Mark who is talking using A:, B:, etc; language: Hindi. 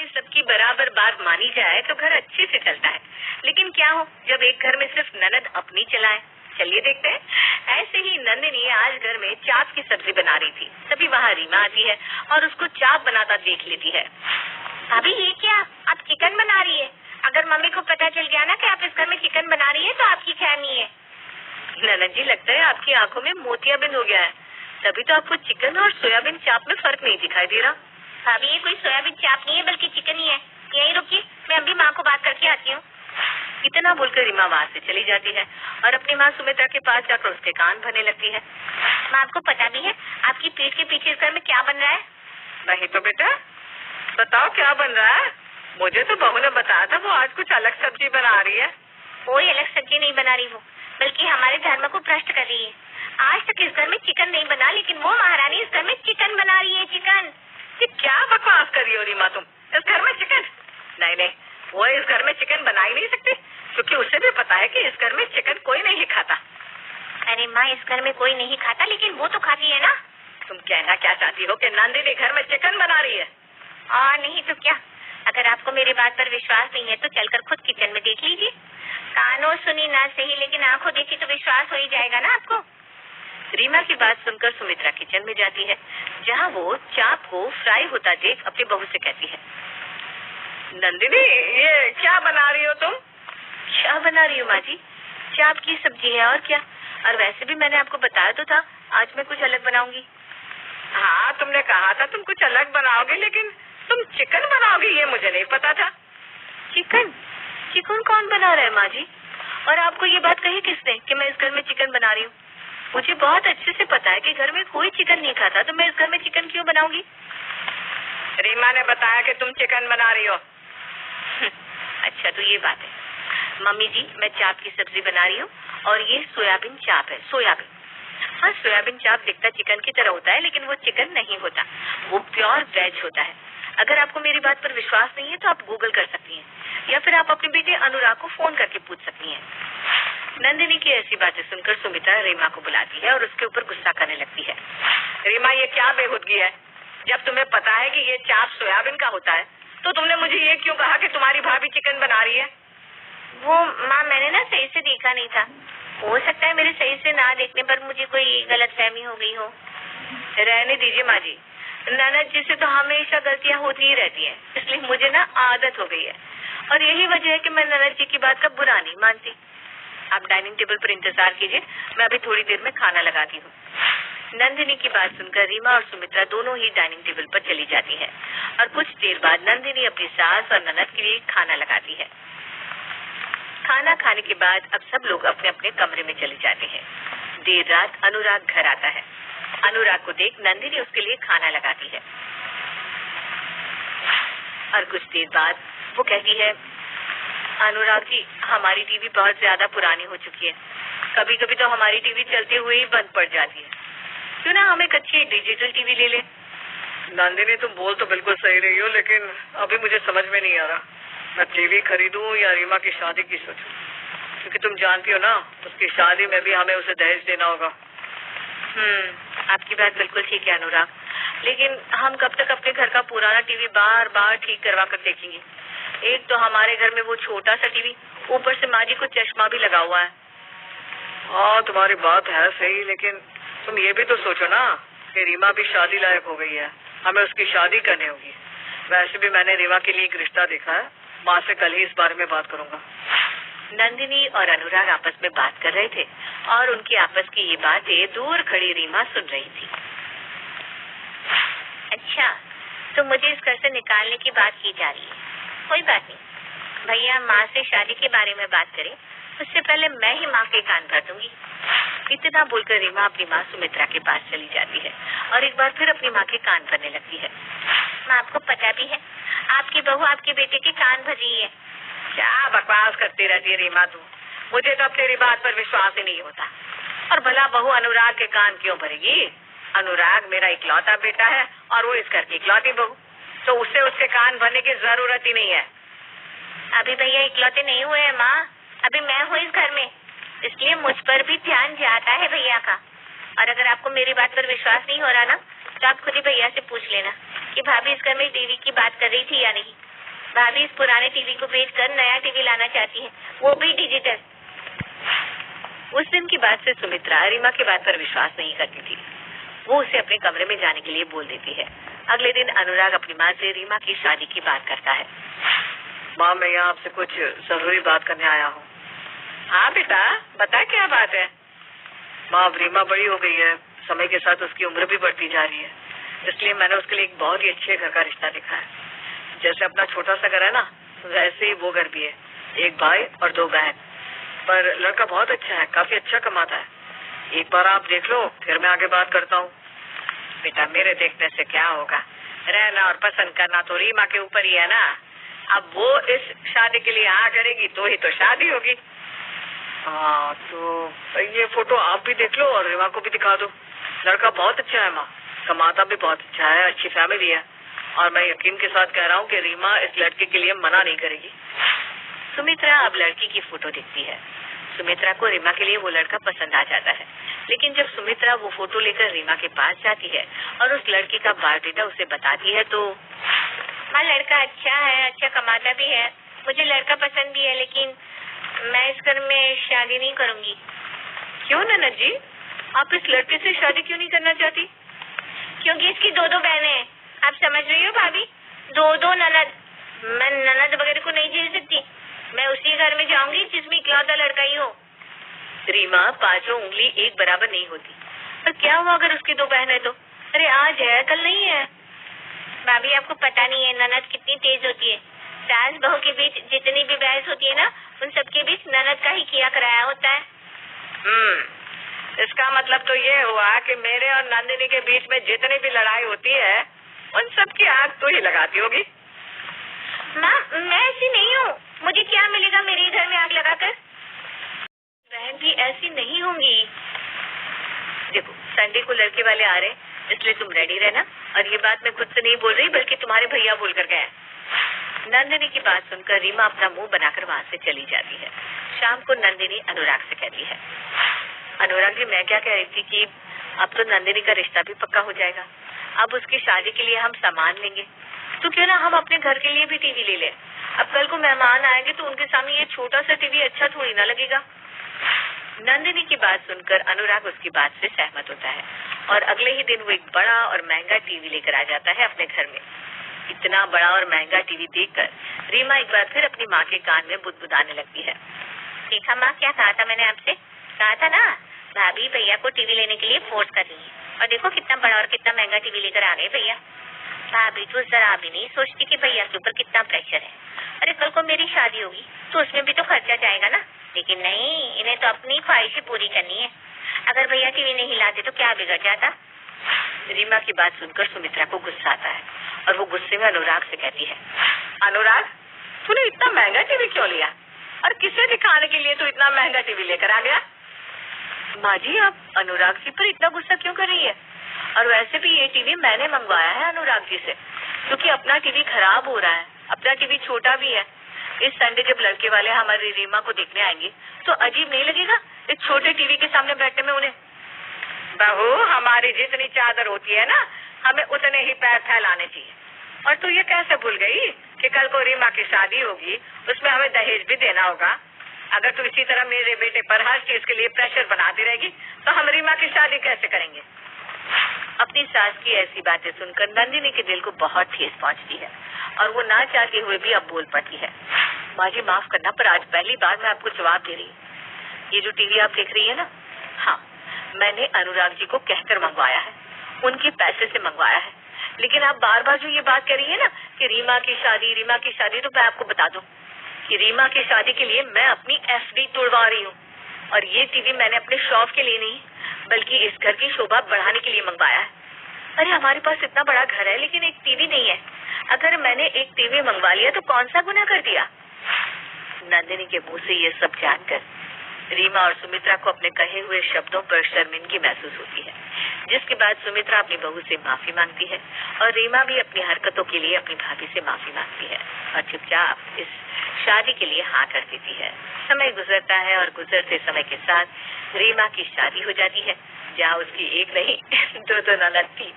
A: सबकी बराबर बात मानी जाए तो घर अच्छे से चलता है, लेकिन क्या हो जब एक घर में सिर्फ ननद अपनी चलाए। चलिए देखते हैं। ऐसे ही नंदिनी आज घर में चाप की सब्जी बना रही थी, तभी वहाँ रीमा आती है और उसको चाप बनाता देख लेती है।
B: भाभी ये क्या, आप चिकन बना रही है? अगर मम्मी को पता चल गया ना कि आप इस घर में चिकन बना रही है तो आपकी क्या नहीं है?
A: ननद जी, लगता है आपकी आंखों में मोतियाबिंद हो गया है, तभी तो आपको चिकन और सोयाबीन चाप में फर्क नहीं दिखाई दे रहा।
B: भाभी ये कोई सोयाबीन चाप नहीं है बल्कि चिकन ही है। यहीं रुकिए, मैं अभी माँ को बात करके आती हूँ।
A: इतना बोलकर रीमा वहाँ से चली जाती है और अपनी माँ सुमित्रा के पास जाकर उसके कान भरने लगती है।
B: माँ, आपको पता भी है आपकी पीठ के पीछे इस घर में क्या बन रहा है?
A: नहीं तो बेटा, बताओ क्या बन रहा है। मुझे तो बहू ने बताया था वो आज कुछ अलग सब्जी बना रही है।
B: कोई अलग सब्जी नहीं बना रही वो, बल्कि हमारे धर्म को भ्रष्ट कर रही है। आज तक इस घर में चिकन नहीं बना, लेकिन वो महारानी इस घर में चिकन बना रही है। चिकन?
A: ये क्या बकवास कर रही हो रीमा तुम? इस घर में चिकन? नहीं नहीं, वो इस घर में चिकन बना ही नहीं सकती, क्योंकि उसे भी पता है कि इस घर में चिकन कोई नहीं खाता।
B: अरे माँ, इस घर में कोई नहीं खाता, लेकिन वो तो खाती है ना।
A: तुम कहना क्या चाहती हो कि नंदिनी घर में चिकन बना रही है?
B: और नहीं तो क्या। अगर आपको मेरी बात पर विश्वास नहीं है तो चलकर खुद किचन में देख लीजिए। कानों सुनी ना सही, लेकिन आंखों देखी तो विश्वास हो ही जाएगा ना आपको।
A: रीमा की बात सुनकर सुमित्रा किचन में जाती है, जहाँ वो चाप को फ्राई होता देख अपनी बहू से कहती है, नंदिनी ये क्या बना रही हो तुम? क्या बना रही हो माँ जी? चाप की सब्जी है और क्या। और वैसे भी मैंने आपको बताया तो था आज मैं कुछ अलग बनाऊंगी। हाँ, तुमने कहा था तुम कुछ अलग बनाओगे, लेकिन तुम चिकन बनाओगे ये मुझे नहीं पता था। चिकन? चिकन कौन बना रहा है माँ जी? और आपको ये बात कही किसने कि मैं इस घर में चिकन बना रही हूँ? मुझे बहुत अच्छे से पता है कि घर में कोई चिकन नहीं खाता, तो मैं इस घर में चिकन क्यों बनाऊंगी? रीमा ने बताया कि तुम चिकन बना रही हो। अच्छा तो ये बात है। मम्मी जी, मैं चाप की सब्जी बना रही हूँ और ये सोयाबीन चाप है। सोयाबीन? हाँ, सोयाबीन चाप दिखता चिकन की तरह होता है, लेकिन वो चिकन नहीं होता, वो प्योर वेज होता है। अगर आपको मेरी बात पर विश्वास नहीं है तो आप गूगल कर सकती हैं, या फिर आप अपने बेटे अनुराग को फोन करके पूछ सकती हैं। नंदिनी की ऐसी बातें सुनकर सुमित्रा रीमा को बुलाती है और उसके ऊपर गुस्सा करने लगती है। रीमा, ये क्या बेहूदगी है? जब तुम्हें पता है कि ये चाप सोयाबीन का होता है, तो तुमने मुझे ये क्यों कहा कि तुम्हारी भाभी चिकन बना रही है?
B: वो माँ, मैंने ना सही से देखा नहीं था। हो सकता है मेरे सही से ना देखने पर मुझे कोई गलतफहमी हो गई हो।
A: रहने दीजिए माँ जी, ननद जी से तो हमेशा गलतियाँ होती ही रहती हैं, इसलिए मुझे ना आदत हो गई है, और यही वजह है कि मैं ननद जी की बात का बुरा नहीं मानती। आप डाइनिंग टेबल पर इंतजार कीजिए, मैं अभी थोड़ी देर में खाना लगाती हूँ। नंदिनी की बात सुनकर रीमा और सुमित्रा दोनों ही डाइनिंग टेबल पर चली जाती है और कुछ देर बाद नंदिनी अपनी सास और ननद के लिए खाना लगाती है। खाना खाने के बाद अब सब लोग अपने अपने कमरे में चले जाते हैं। देर रात अनुराग घर आता है। अनुराग को देख नंदिनी उसके लिए खाना लगाती है और कुछ देर बाद वो कहती है, अनुराग जी, हमारी टीवी बहुत ज्यादा पुरानी हो चुकी है, कभी कभी तो हमारी टीवी चलते हुए ही बंद पड़ जाती है, क्यों ना हम एक अच्छी डिजिटल टीवी ले लें? नंदिनी, तुम बोल तो बिल्कुल सही रही हो, लेकिन अभी मुझे समझ में नहीं आ रहा मैं टीवी खरीदूं या रीमा की शादी की सोचूं, क्योंकि तुम जानती हो ना उसकी शादी में भी हमें उसे दहेज देना होगा। आपकी बात बिल्कुल ठीक है अनुराग, लेकिन हम कब तक अपने घर का पुराना टीवी बार बार ठीक करवा कर देखेंगे? एक तो हमारे घर में वो छोटा सा टीवी, ऊपर से माँ जी को चश्मा भी लगा हुआ है। हाँ, तुम्हारी बात है सही, लेकिन तुम ये भी तो सोचो ना कि रीमा भी शादी लायक हो गई है, हमें उसकी शादी करनी होगी। वैसे भी मैंने रीमा के लिए एक रिश्ता देखा है, माँ से कल ही इस बारे में बात करूंगा। नंदिनी और अनुराग आपस में बात कर रहे थे और उनकी आपस की ये बातें दूर खड़ी रीमा सुन रही थी।
B: अच्छा, तो मुझे इस घर से निकालने की बात की जा रही है। कोई बात नहीं, भैया माँ से शादी के बारे में बात करें, उससे पहले मैं ही माँ के कान भर दूंगी।
A: इतना बोलकर रीमा अपनी माँ सुमित्रा के पास चली जाती है और एक बार फिर अपनी माँ के कान भरने लगती है।
B: माँ, आपको पता भी है आपकी बहू आपके बेटे के कान भर रही है।
A: क्या बकवास करती रहती है रीमा तू? मुझे तो अब तेरी बात पर विश्वास ही नहीं होता। और भला बहू अनुराग के कान क्यों भरेगी? अनुराग मेरा इकलौता बेटा है और वो इस घर की इकलौती बहू, तो उसे उसके कान भरने की जरूरत ही नहीं है।
B: अभी भैया इकलौते नहीं हुए हैं माँ, अभी मैं हूँ इस घर में, इसलिए मुझ पर भी ध्यान जाता है भैया का। और अगर आपको मेरी बात पर विश्वास नहीं हो रहा ना, तो आप खुद ही भैया से पूछ लेना कि भाभी इस घर में टीवी की बात कर रही थी या नहीं। भाभी इस पुराने टीवी को बेचकर नया टीवी लाना चाहती है, वो भी डिजिटल।
A: उस दिन की बात से सुमित्रा रीमा की बात पर विश्वास नहीं करती थी। वो उसे अपने कमरे में जाने के लिए बोल देती है। अगले दिन अनुराग अपनी माँ से रीमा की शादी की बात करता है। माँ, मैं यहाँ आपसे कुछ जरूरी बात करने आया हूँ। हाँ बेटा, बता क्या बात है। माँ, अब रीमा बड़ी हो गई है, समय के साथ उसकी उम्र भी बढ़ती जा रही है, इसलिए मैंने उसके लिए एक बहुत ही अच्छे घर का रिश्ता देखा है। जैसे अपना छोटा सा घर है ना, वैसे ही वो घर भी है। एक भाई और 2 बहन, पर लड़का बहुत अच्छा है, काफी अच्छा कमाता है। एक बार आप देख लो, फिर मैं आगे बात करता हूँ। बेटा, मेरे देखने से क्या होगा, रहना और पसंद करना तो रीमा के ऊपर ही है ना। अब वो इस शादी के लिए हाँ करेगी तो ही तो शादी होगी। हाँ, तो ये फोटो आप भी देख लो और रीमा को भी दिखा दो। लड़का बहुत अच्छा है माँ, कमाता भी बहुत अच्छा है, अच्छी फैमिली है, और मैं यकीन के साथ कह रहा हूँ कि रीमा इस लड़के के लिए मना नहीं करेगी। सुमित्रा अब लड़की की फोटो देखती है। सुमित्रा को रीमा के लिए वो लड़का पसंद आ जाता है, लेकिन जब सुमित्रा वो फोटो लेकर रीमा के पास जाती है और उस लड़की का बायोडेटा उसे बताती है तो
B: माँ, लड़का अच्छा है, अच्छा कमाता भी है, मुझे लड़का पसंद भी है, लेकिन मैं इस घर में शादी नहीं करूंगी।
A: क्यों ननद जी, आप इस लड़के से शादी क्यों नहीं करना चाहती?
B: क्योंकि इसकी 2 बहनें हैं। आप समझ रही हो भाभी, 2 ननद। मैं ननद वगैरह को नहीं झेल सकती। मैं उसी घर में जाऊंगी जिसमें इकलौता लड़का ही हो।
A: रीमा, 5 उंगली एक बराबर नहीं होती। पर क्या हुआ अगर उसकी 2 बहन है तो? अरे आज है, कल नहीं है।
B: भाभी, आपको पता नहीं है ननद कितनी तेज होती है। सास बहू के बीच जितनी भी बहस होती है ना, उन सबके बीच ननद का ही किया कराया होता है।
A: इसका मतलब तो ये हुआ कि मेरे और नंदिनी के बीच में जितनी भी लड़ाई होती है, उन सब की आग तो ही लगाती होगी।
B: माँ, मैं ऐसी नहीं हूँ। मुझे क्या मिलेगा मेरे घर में आग लगाकर?
A: बहन भी ऐसी नहीं होंगी। देखो, संडे को लड़के वाले आ रहे, इसलिए तुम रेडी रहना। और ये बात मैं खुद से नहीं बोल रही, बल्कि तुम्हारे भैया बोल कर गए। नंदिनी की बात सुनकर रीमा अपना मुंह बनाकर वहाँ से चली जाती है। शाम को नंदिनी अनुराग से कहती है, अनुराग जी, मैं क्या कह रही थी कि अब तो नंदिनी का रिश्ता भी पक्का हो जाएगा। अब उसकी शादी के लिए हम सामान लेंगे, तो क्यों ना हम अपने घर के लिए भी टीवी ले लें। अब कल को मेहमान आएंगे तो उनके सामने ये छोटा सा टीवी अच्छा थोड़ी ना लगेगा। नंदिनी की बात सुनकर अनुराग उसकी बात से सहमत होता है और अगले ही दिन वो एक बड़ा और महंगा टीवी लेकर आ जाता है अपने घर में। इतना बड़ा और महंगा टीवी देखकर रीमा एक बार फिर अपनी माँ के कान में बुदबुदाने लगती है।
B: देखा माँ, क्या कहा था मैंने आपसे? कहा था ना, भाभी भैया को टीवी लेने के लिए फोर्स कर रही है। और देखो कितना बड़ा और कितना महंगा टीवी लेकर आ गए भैया। भाभी तो जरा भी नहीं सोचती कि भैया के ऊपर कितना प्रेशर है। अरे कल को मेरी शादी होगी तो उसमें भी तो खर्चा जाएगा ना। लेकिन नहीं, इन्हें तो अपनी ख्वाहिशें पूरी करनी है। अगर भैया टीवी नहीं लाते तो क्या बिगड़ जाता?
A: रीमा की बात सुनकर सुमित्रा को गुस्सा आता है और वो गुस्से में अनुराग से कहती है, अनुराग, तूने इतना महंगा टीवी क्यों लिया और किसे दिखाने के लिए तू इतना महंगा टीवी लेकर आ गया? माँ जी, आप अनुराग जी पर इतना गुस्सा क्यों कर रही है? और वैसे भी ये टीवी मैंने मंगवाया है अनुराग जी से, क्योंकि अपना टीवी खराब हो रहा है, अपना टीवी छोटा भी है। इस संडे जब लड़के वाले हमारी रीमा को देखने आएंगे तो अजीब नहीं लगेगा इस छोटे टीवी के सामने बैठने में उन्हें? बहू, हमारी जितनी चादर होती है ना, हमें उतने ही पैर फैलाने चाहिए। और तू ये कैसे भूल गई कि कल को रीमा की शादी होगी, उसमें हमें दहेज भी देना होगा। अगर तू इसी तरह मेरे बेटे पर हर चीज के लिए प्रेशर बनाती रहेगी तो हम रीमा की शादी कैसे करेंगे? अपनी सास की ऐसी बातें सुनकर नंदिनी के दिल को बहुत ठेस पहुंचती है और वो ना चाहते हुए भी अब बोल पड़ती है, माँ जी माफ करना, पर आज पहली बार मैं आपको जवाब दे रही हूँ। ये जो टीवी आप देख रही है ना, हाँ, मैंने अनुराग जी को कहकर मंगवाया है, उनके पैसे से मंगवाया है। लेकिन आप बार बार जो ये बात कह रही है ना कि रीमा की शादी, तो मैं आपको बता दूं कि रीमा की शादी के लिए मैं अपनी FD तोड़वा रही हूँ। और ये टीवी मैंने अपने शौक के लिए नहीं, बल्कि इस घर की शोभा बढ़ाने के लिए मंगवाया है। अरे हमारे पास इतना बड़ा घर है लेकिन एक टीवी नहीं है। अगर मैंने एक टीवी मंगवा लिया तो कौन सा गुनाह कर दिया? नंदिनी के मुंह से ये सब जानकर रीमा और सुमित्रा को अपने कहे हुए शब्दों पर शर्मिंदगी महसूस होती है, जिसके बाद सुमित्रा अपनी बहू से माफी मांगती है और रीमा भी अपनी हरकतों के लिए अपनी भाभी से माफी मांगती है और चुपचाप इस शादी के लिए हाँ कर देती है। समय गुजरता है और गुजरते समय के साथ रीमा की शादी हो जाती है, जहाँ उसकी एक नहीं 2 ननद थी।